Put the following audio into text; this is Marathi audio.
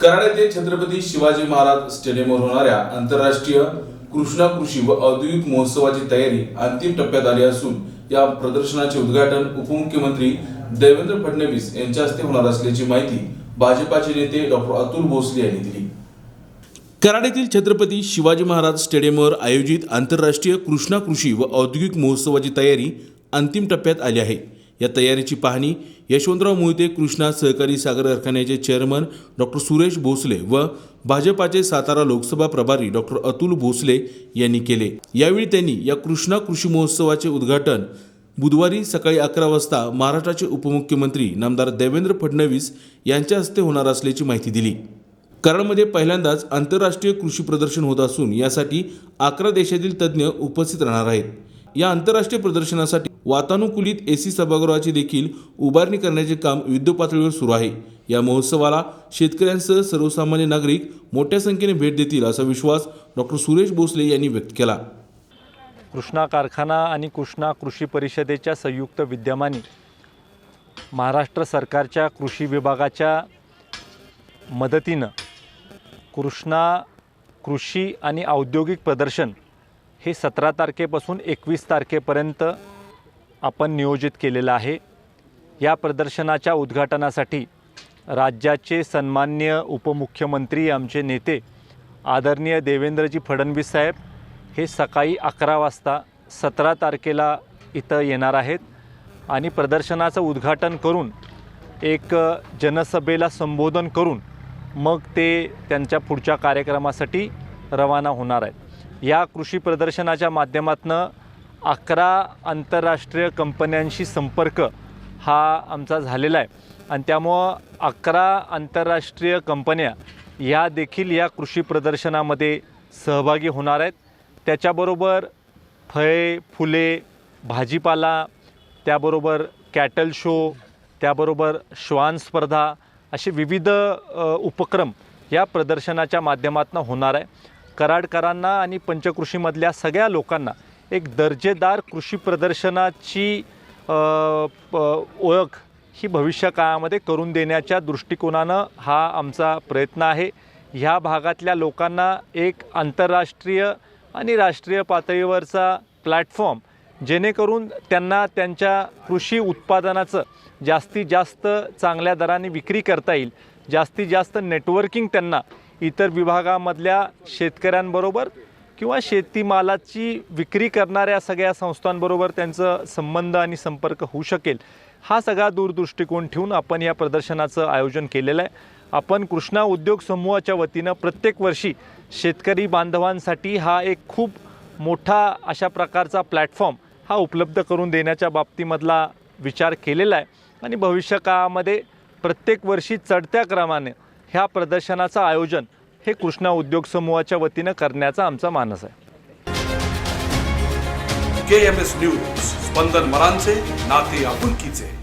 कराड येथे छत्रपती शिवाजी महाराज स्टेडियमवर होणाऱ्या आंतरराष्ट्रीय कृष्णा कृषी व औद्योगिक महोत्सवाची तयारी अंतिम टप्प्यात आली असून या प्रदर्शनाचे उद्घाटन उपमुख्यमंत्री देवेंद्र फडणवीस यांच्या हस्ते होणार असल्याची माहिती भाजपाचे नेते डॉक्टर अतुल भोसले यांनी दिली। कराड येथील छत्रपती शिवाजी महाराज स्टेडियमवर आयोजित आंतरराष्ट्रीय कृष्णा कृषी व औद्योगिक महोत्सवाची तयारी अंतिम टप्प्यात आली आहे। या तयारीची पाहणी यशवंतराव मोहिते कृष्णा सहकारी सागर कारखान्याचे चेअरमन डॉक्टर सुरेश भोसले व भाजपाचे सातारा लोकसभा प्रभारी डॉक्टर अतुल भोसले यांनी केले। यावेळी त्यांनी या कृष्णा कृषी महोत्सवाचे उद्घाटन बुधवारी सकाळी 11 वाजता महाराष्ट्राचे उपमुख्यमंत्री नामदार देवेंद्र फडणवीस यांच्या हस्ते होणार असल्याची माहिती दिली। कराडमध्ये पहिल्यांदाच आंतरराष्ट्रीय कृषी प्रदर्शन होत असून यासाठी 11 देशातील तज्ज्ञ उपस्थित राहणार आहेत। या आंतरराष्ट्रीय प्रदर्शनासाठी वातानुकूलित एसी सभागृहाची देखील उभारणी करण्याचे काम युद्धपातळीवर सुरू आहे। या महोत्सवाला शेतकऱ्यांसह सर्वसामान्य नागरिक मोठ्या संख्येने भेट देतील असा विश्वास डॉक्टर सुरेश भोसले यांनी व्यक्त केला। कृष्णा कारखाना आणि कृष्णा कृषी परिषदेच्या संयुक्त विद्यमाने महाराष्ट्र सरकारच्या कृषी विभागाच्या मदतीनं कृष्णा कृषी आणि औद्योगिक प्रदर्शन हे 17 तारखेपासून 21 तारखेपर्यंत आपण नियोजित केलेलं आहे। या प्रदर्शनाच्या उद्घाटनासाठी राज्याचे सन्माननीय उपमुख्यमंत्री आमचे नेते आदरणीय देवेंद्रजी फडणवीस साहेब हे सकाळी 11 वाजता 17 तारखेला इथं येणार आहेत आणि प्रदर्शनाचं उद्घाटन करून एक जनसभेला संबोधन करून मग ते त्यांच्या पुढच्या कार्यक्रमासाठी रवाना होणार आहेत। या कृषी प्रदर्शनाच्या माध्यमातून 11 आंतरराष्ट्रीय कंपन्यांशी संपर्क हा आमचा झालेला आहे आणि त्यामुळं 11 आंतरराष्ट्रीय कंपन्या या देखील या कृषी प्रदर्शनामध्ये सहभागी होणार आहेत। त्याच्याबरोबर फळे फुले भाजीपाला त्याबरोबर कॅटल शो त्याबरोबर श्वान स्पर्धा असे विविध उपक्रम या प्रदर्शनाच्या माध्यमातून होणार आहे। कराडकरांना आणि पंचकृषीमधल्या सगळ्या लोकांना एक दर्जेदार कृषी प्रदर्शनाची ओळख ही भविष्य काळामध्ये करून देण्याच्या दृष्टिकोनानं हा आमचा प्रयत्न आहे। ह्या भागातल्या लोकांना एक आंतरराष्ट्रीय आणि राष्ट्रीय पातळीवरचा प्लॅटफॉर्म जेणेकरून त्यांना त्यांच्या कृषी उत्पादनाचं जास्तीत जास्त चांगल्या दराने विक्री करता येईल, जास्तीत जास्त नेटवर्किंग त्यांना इतर विभागामधल्या शेतकऱ्यांबरोबर किंवा शेतीमालाची विक्री करणाऱ्या सगळ्या संस्थांबरोबर त्यांचं संबंध आणि संपर्क होऊ शकेल, हा सगळा दूरदृष्टिकोन ठेवून आपण या प्रदर्शनाचं आयोजन केलेलं आहे। आपण कृष्णा उद्योग समूहाच्या वतीनं प्रत्येक वर्षी शेतकरी बांधवांसाठी हा एक खूप मोठा अशा प्रकारचा प्लॅटफॉर्म हा उपलब्ध करून देण्याच्या बाबतीमधला विचार केलेला आहे आणि भविष्य काळामध्ये प्रत्येक वर्षी चढत्या क्रमाने ह्या प्रदर्शनाचं आयोजन हे कृष्णा उद्योग समूहाच्या वतीनं करण्याचा आमचा मानस आहे। KMS न्यूज, स्पंदन मरांचे नाते आपुलकीचे।